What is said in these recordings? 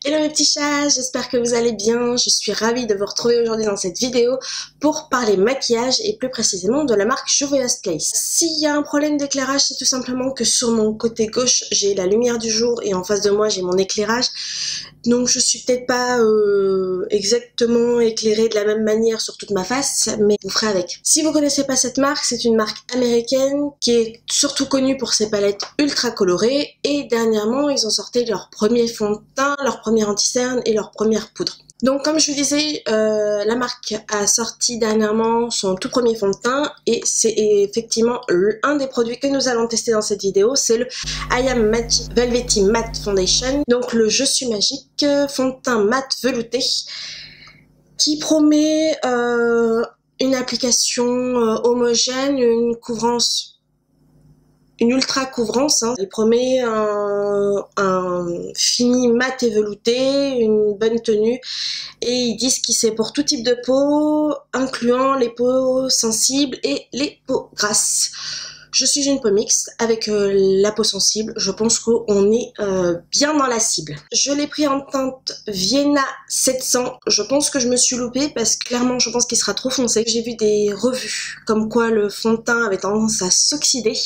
Hello mes petits chats, j'espère que vous allez bien. Je suis ravie de vous retrouver aujourd'hui dans cette vidéo pour parler maquillage et plus précisément de la marque Juvia's Place. S'il y a un problème d'éclairage, c'est tout simplement que sur mon côté gauche, j'ai la lumière du jour et en face de moi, j'ai mon éclairage. Donc je suis peut-être pas exactement éclairée de la même manière sur toute ma face, mais vous ferez avec. Si vous connaissez pas cette marque, c'est une marque américaine qui est surtout connue pour ses palettes ultra colorées et dernièrement ils ont sorti leur premier fond de teint, leur premier anti-cerne et leur première poudre. Donc comme je vous disais, la marque a sorti dernièrement son tout premier fond de teint et c'est effectivement un des produits que nous allons tester dans cette vidéo, c'est le I Am Magic Velvety Matte Foundation, donc le Je suis magique fond de teint mat velouté qui promet une application homogène, une couvrance, une ultra couvrance, hein. Il promet un fini mat et velouté, une bonne tenue et ils disent que c'est pour tout type de peau, incluant les peaux sensibles et les peaux grasses. Je suis une peau mixte avec la peau sensible, je pense qu'on est bien dans la cible. Je l'ai pris en teinte Vienna 700, je pense que je me suis loupée parce que clairement je pense qu'il sera trop foncé. J'ai vu des revues comme quoi le fond de teint avait tendance à s'oxyder.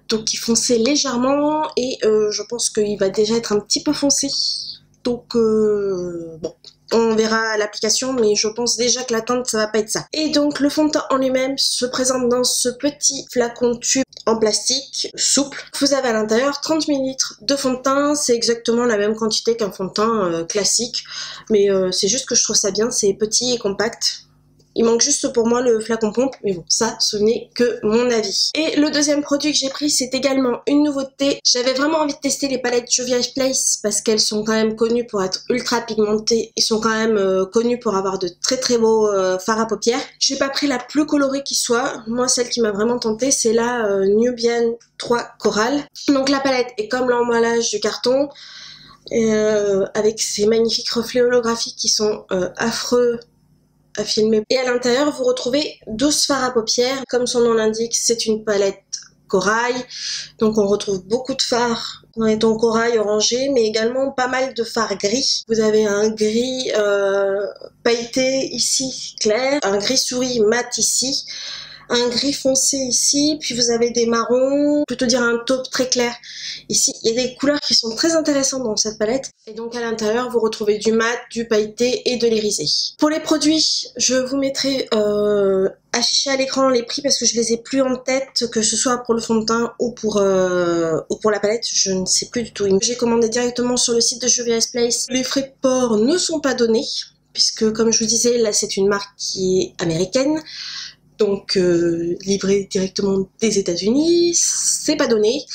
Donc il fonçait légèrement et je pense qu'il va déjà être un petit peu foncé. Donc bon, on verra l'application, mais je pense déjà que la teinte ça va pas être ça. Et donc le fond de teint en lui-même se présente dans ce petit flacon tube en plastique souple. Vous avez à l'intérieur 30 ml de fond de teint, c'est exactement la même quantité qu'un fond de teint classique, mais c'est juste que je trouve ça bien, c'est petit et compact. Il manque juste pour moi le flacon pompe, mais bon, ça, ce n'est que mon avis. Et le deuxième produit que j'ai pris, c'est également une nouveauté. J'avais vraiment envie de tester les palettes Juvia's Place parce qu'elles sont quand même connues pour être ultra pigmentées. Ils sont quand même connus pour avoir de très très beaux fards à paupières. J'ai pas pris la plus colorée qui soit. Moi, celle qui m'a vraiment tentée, c'est la Nubian 3 Coral. Donc la palette est comme l'emballage du carton, avec ces magnifiques reflets holographiques qui sont affreux à filmer. Et à l'intérieur, vous retrouvez 12 fards à paupières. Comme son nom l'indique, c'est une palette corail. Donc on retrouve beaucoup de fards dans les tons corail orangé, mais également pas mal de fards gris. Vous avez un gris pailleté ici, clair, un gris souris mat ici, un gris foncé ici, puis vous avez des marrons, plutôt dire un taupe très clair ici. Il y a des couleurs qui sont très intéressantes dans cette palette. Et donc à l'intérieur, vous retrouvez du mat, du pailleté et de l'irisé. Pour les produits, je vous mettrai affiché à l'écran les prix parce que je les ai plus en tête, que ce soit pour le fond de teint ou pour la palette, je ne sais plus du tout. J'ai commandé directement sur le site de Juvia's Place. Les frais de port ne sont pas donnés, puisque comme je vous disais, là c'est une marque qui est américaine. Donc livré directement des États-Unis, c'est pas donné.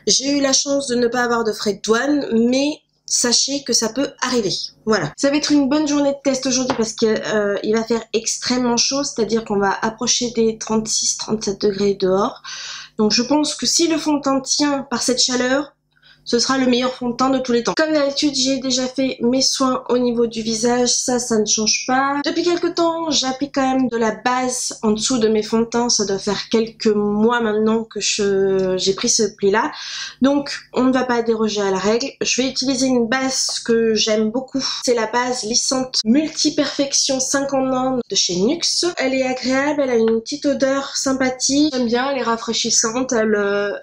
J'ai eu la chance de ne pas avoir de frais de douane, mais sachez que ça peut arriver. Voilà. Ça va être une bonne journée de test aujourd'hui parce que il va faire extrêmement chaud, c'est-à-dire qu'on va approcher des 36-37 degrés dehors. Donc je pense que si le fond de teint tient par cette chaleur, ce sera le meilleur fond de teint de tous les temps. Comme d'habitude, j'ai déjà fait mes soins au niveau du visage, ça ne change pas. Depuis quelques temps, j'applique quand même de la base en dessous de mes fonds de teint. Ça doit faire quelques mois maintenant que j'ai pris ce pli-là. Donc, on ne va pas déroger à la règle. Je vais utiliser une base que j'aime beaucoup. C'est la base lissante Multi-Perfection 5 en 1 de chez NYX. Elle est agréable, elle a une petite odeur sympathique. J'aime bien, elle est rafraîchissante, elle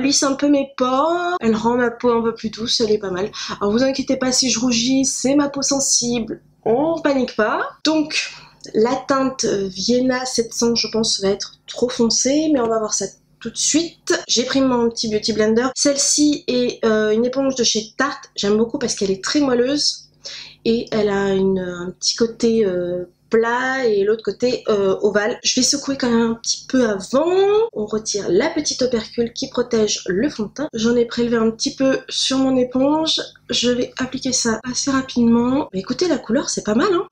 lisse un peu mes pores, elle rend ma peau un peu plus douce, elle est pas mal. Alors vous inquiétez pas si je rougis, c'est ma peau sensible, on panique pas. Donc la teinte Vienna 700 je pense va être trop foncée, mais on va voir ça tout de suite. J'ai pris mon petit Beauty Blender. Celle-ci est une éponge de chez Tarte, j'aime beaucoup parce qu'elle est très moelleuse et elle a un petit côté plat et l'autre côté ovale. Je vais secouer quand même un petit peu avant. On retire la petite opercule qui protège le fond de teint. J'en ai prélevé un petit peu sur mon éponge. Je vais appliquer ça assez rapidement. Mais écoutez, la couleur c'est pas mal, hein.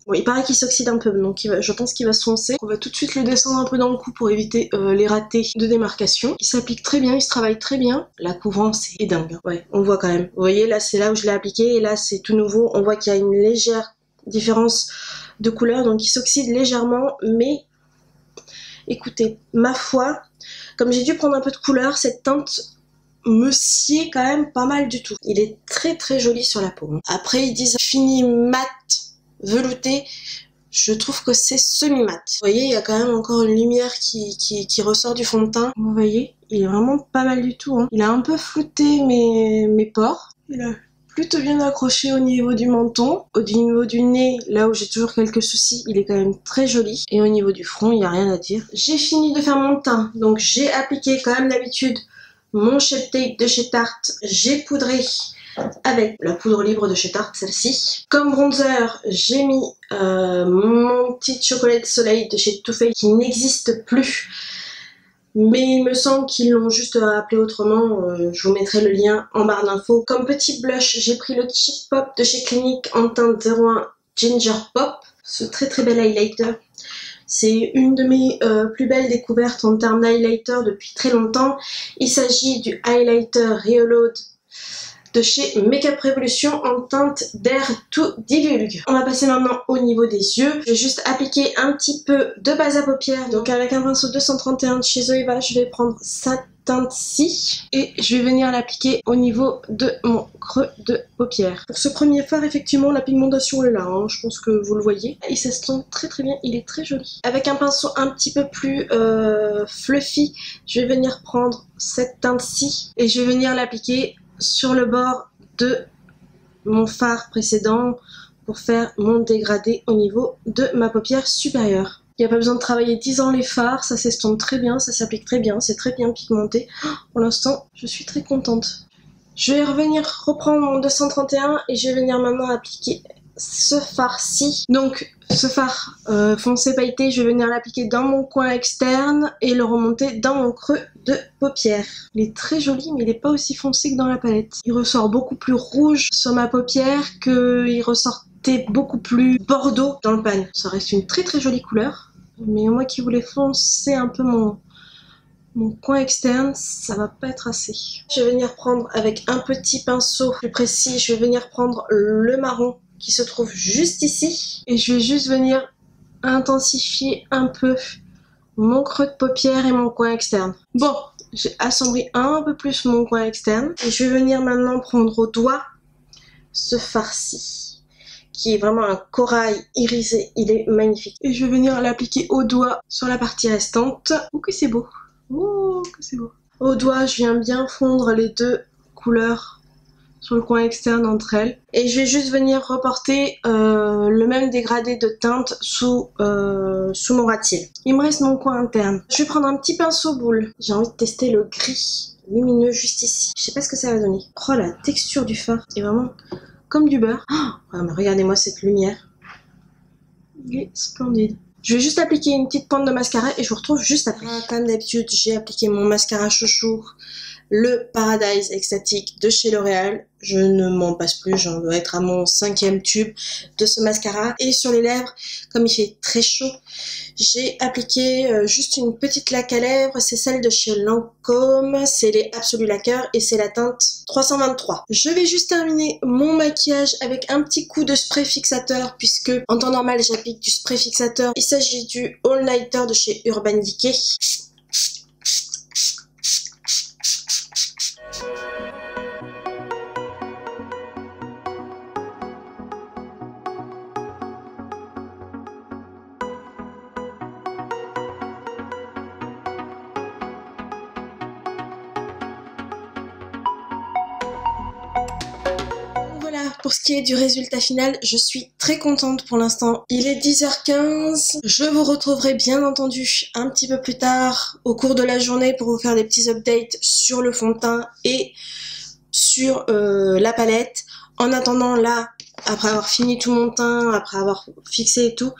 Bon, il paraît qu'il s'oxyde un peu, donc je pense qu'il va se foncer. On va tout de suite le descendre un peu dans le cou pour éviter les ratés de démarcation. Il s'applique très bien, il se travaille très bien. La couvrance est dingue. Ouais, on voit quand même. Vous voyez, là c'est là où je l'ai appliqué et là c'est tout nouveau. On voit qu'il y a une légère différence de couleur, donc il s'oxyde légèrement, mais écoutez, ma foi, comme j'ai dû prendre un peu de couleur, cette teinte me sied quand même pas mal du tout. Il est très très joli sur la peau. Après ils disent fini mat velouté. Je trouve que c'est semi-mat. Vous voyez, il y a quand même encore une lumière qui ressort du fond de teint. Vous voyez, il est vraiment pas mal du tout. Il a un peu flouté mes pores. Il a plutôt bien accroché au niveau du menton. Au niveau du nez, là où j'ai toujours quelques soucis, il est quand même très joli. Et au niveau du front, il n'y a rien à dire. J'ai fini de faire mon teint. Donc j'ai appliqué comme d'habitude mon Shape Tape de chez Tarte. J'ai poudré avec la poudre libre de chez Tarte, celle-ci. Comme bronzer, j'ai mis mon petit chocolat de soleil de chez Too Faced qui n'existe plus. Mais il me semble qu'ils l'ont juste appelé autrement, je vous mettrai le lien en barre d'infos. Comme petit blush, j'ai pris le Cheek Pop de chez Clinique en teinte 01 Ginger Pop. Ce très très bel highlighter. C'est une de mes plus belles découvertes en termes d'highlighter depuis très longtemps. Il s'agit du highlighter Reload de chez Makeup Revolution en teinte d'air tout divulgue. On va passer maintenant au niveau des yeux. Je vais juste appliquer un petit peu de base à paupières. Donc avec un pinceau 231 de chez Zoeva, je vais prendre cette teinte-ci et je vais venir l'appliquer au niveau de mon creux de paupières. Pour ce premier fard, effectivement, la pigmentation est là, je pense que vous le voyez. Il s'estompe très très bien, il est très joli. Avec un pinceau un petit peu plus fluffy, je vais venir prendre cette teinte-ci et je vais venir l'appliquer sur le bord de mon fard précédent pour faire mon dégradé au niveau de ma paupière supérieure. Il n'y a pas besoin de travailler 10 ans les fards, ça s'estompe très bien, ça s'applique très bien, c'est très bien pigmenté. Pour l'instant, je suis très contente. Je vais reprendre mon 231 et je vais venir maintenant appliquer ce fard-ci. Donc ce fard foncé pailleté, je vais venir l'appliquer dans mon coin externe et le remonter dans mon creux de paupière. Il est très joli, mais il n'est pas aussi foncé que dans la palette. Il ressort beaucoup plus rouge sur ma paupière qu'il ressortait beaucoup plus bordeaux dans le pan. Ça reste une très très jolie couleur, mais moi qui voulais foncer un peu mon coin externe, ça va pas être assez. Je vais venir prendre avec un petit pinceau plus précis, je vais venir prendre le marron qui se trouve juste ici et je vais juste venir intensifier un peu mon creux de paupière et mon coin externe. Bon, j'ai assombri un peu plus mon coin externe et je vais venir maintenant prendre au doigt ce fard-ci qui est vraiment un corail irisé, il est magnifique. Et je vais venir l'appliquer au doigt sur la partie restante. Oh que c'est beau, oh que c'est beau. Au doigt, je viens bien fondre les deux couleurs sur le coin externe entre elles. Et je vais juste venir reporter le même dégradé de teinte sous mon ras de cils. Il me reste mon coin interne. Je vais prendre un petit pinceau boule. J'ai envie de tester le gris lumineux juste ici. Je sais pas ce que ça va donner. Oh, la texture du fard est vraiment comme du beurre. Oh, mais regardez-moi cette lumière. Il est splendide. Je vais juste appliquer une petite pointe de mascara et je vous retrouve juste après. Comme d'habitude, j'ai appliqué mon mascara chouchou, le Paradise Extatique de chez L'Oréal. Je ne m'en passe plus, j'en dois être à mon 5e tube de ce mascara. Et sur les lèvres, comme il fait très chaud, j'ai appliqué juste une petite laque à lèvres. C'est celle de chez Lancôme, c'est les Absolu Lacquer et c'est la teinte 323. Je vais juste terminer mon maquillage avec un petit coup de spray fixateur puisque en temps normal j'applique du spray fixateur. Il s'agit du All Nighter de chez Urban Decay. Pour ce qui est du résultat final, je suis très contente pour l'instant. Il est 10h15. Je vous retrouverai bien entendu un petit peu plus tard au cours de la journée pour vous faire des petits updates sur le fond de teint et sur la palette. En attendant là, après avoir fini tout mon teint, après avoir fixé et tout,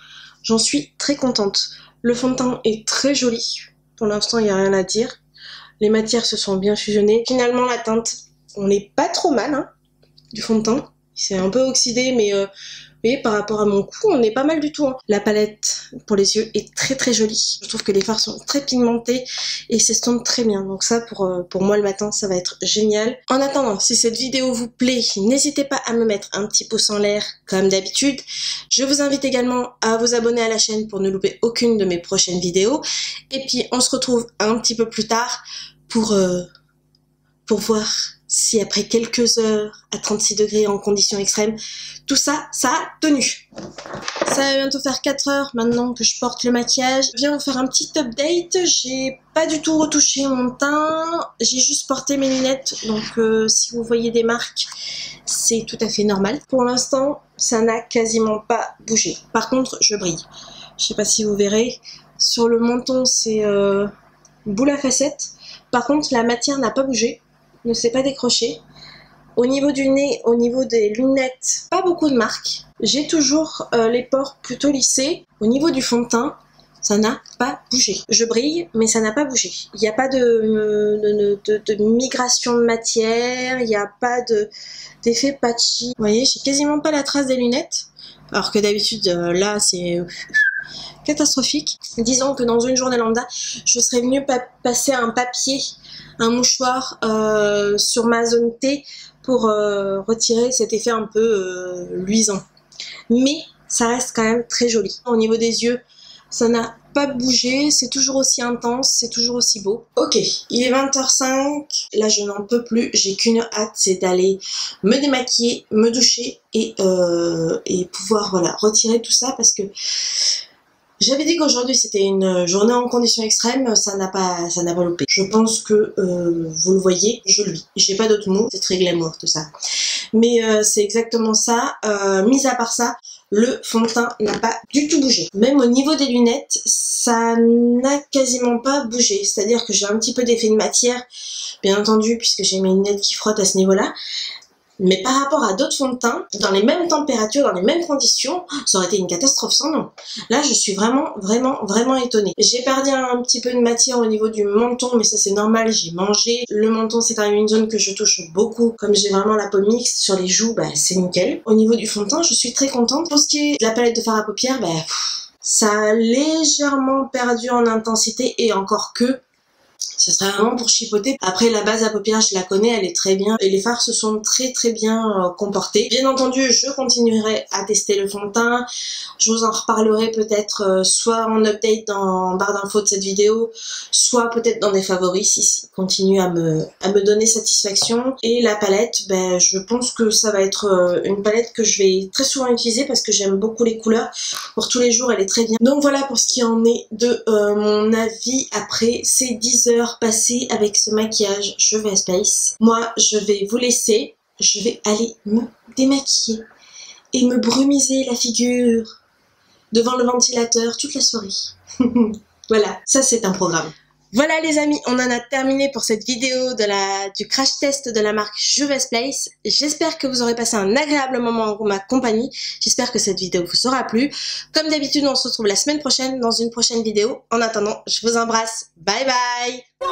j'en suis très contente. Le fond de teint est très joli. Pour l'instant, il n'y a rien à dire. Les matières se sont bien fusionnées. Finalement, la teinte, on n'est pas trop mal du fond de teint. C'est un peu oxydé, mais vous voyez, par rapport à mon cou, on est pas mal du tout. La palette pour les yeux est très très jolie. Je trouve que les fards sont très pigmentés et s'estompent très bien. Donc ça, pour moi le matin, ça va être génial. En attendant, si cette vidéo vous plaît, n'hésitez pas à me mettre un petit pouce en l'air, comme d'habitude. Je vous invite également à vous abonner à la chaîne pour ne louper aucune de mes prochaines vidéos. Et puis, on se retrouve un petit peu plus tard pour pour voir si après quelques heures à 36 degrés en conditions extrêmes, tout ça, ça a tenu. Ça va bientôt faire 4 heures maintenant que je porte le maquillage. Je viens vous faire un petit update. J'ai pas du tout retouché mon teint. J'ai juste porté mes lunettes. Donc si vous voyez des marques, c'est tout à fait normal. Pour l'instant, ça n'a quasiment pas bougé. Par contre, je brille. Je sais pas si vous verrez. Sur le menton, c'est boule à facettes. Par contre, la matière n'a pas bougé. Ne s'est pas décroché. Au niveau du nez, au niveau des lunettes, pas beaucoup de marques. J'ai toujours les pores plutôt lissés. Au niveau du fond de teint, ça n'a pas bougé. Je brille, mais ça n'a pas bougé. Il n'y a pas de migration de matière, il n'y a pas d'effet patchy. Vous voyez, j'ai quasiment pas la trace des lunettes. Alors que d'habitude, là, c'est catastrophique. Disons que dans une journée lambda, je serais venu passer un papier, un mouchoir sur ma zone T pour retirer cet effet un peu luisant. Mais ça reste quand même très joli. Au niveau des yeux, ça n'a pas bougé, c'est toujours aussi intense, c'est toujours aussi beau. Ok, il est 20h05, là je n'en peux plus, j'ai qu'une hâte, c'est d'aller me démaquiller, me doucher et pouvoir voilà, retirer tout ça parce que j'avais dit qu'aujourd'hui c'était une journée en conditions extrêmes, ça n'a pas loupé. Je pense que vous le voyez, je luis. J'ai pas d'autres mots, c'est très glamour tout ça. Mais c'est exactement ça. Mis à part ça, le fond de teint n'a pas du tout bougé. Même au niveau des lunettes, ça n'a quasiment pas bougé. C'est-à-dire que j'ai un petit peu d'effet de matière, bien entendu, puisque j'ai mes lunettes qui frottent à ce niveau-là. Mais par rapport à d'autres fonds de teint, dans les mêmes températures, dans les mêmes conditions, ça aurait été une catastrophe sans nom. Là, je suis vraiment étonnée. J'ai perdu un petit peu de matière au niveau du menton, mais ça c'est normal, j'ai mangé. Le menton, c'est quand même une zone que je touche beaucoup. Comme j'ai vraiment la peau mixte sur les joues, bah, c'est nickel. Au niveau du fond de teint, je suis très contente. Pour ce qui est de la palette de fard à paupières, bah, ça a légèrement perdu en intensité et encore que... Ce serait vraiment pour chipoter. Après, la base à paupières, je la connais, elle est très bien. Et les fards se sont très bien comportés. Bien entendu, je continuerai à tester le fond de teint. Je vous en reparlerai peut-être soit en update dans barre d'infos de cette vidéo, soit peut-être dans des favoris si ça continue à me donner satisfaction. Et la palette, ben, je pense que ça va être une palette que je vais très souvent utiliser parce que j'aime beaucoup les couleurs. Pour tous les jours, elle est très bien. Donc voilà pour ce qui en est de mon avis après ces 10 heures passées avec ce maquillage Cheveux Space. Moi, je vais vous laisser. Je vais aller me démaquiller et me brumiser la figure devant le ventilateur toute la soirée. Voilà, ça c'est un programme. Voilà les amis, on en a terminé pour cette vidéo du crash test de la marque Juvia's Place. J'espère que vous aurez passé un agréable moment en ma compagnie. J'espère que cette vidéo vous aura plu. Comme d'habitude, on se retrouve la semaine prochaine dans une prochaine vidéo. En attendant, je vous embrasse. Bye bye. 1,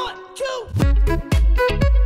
2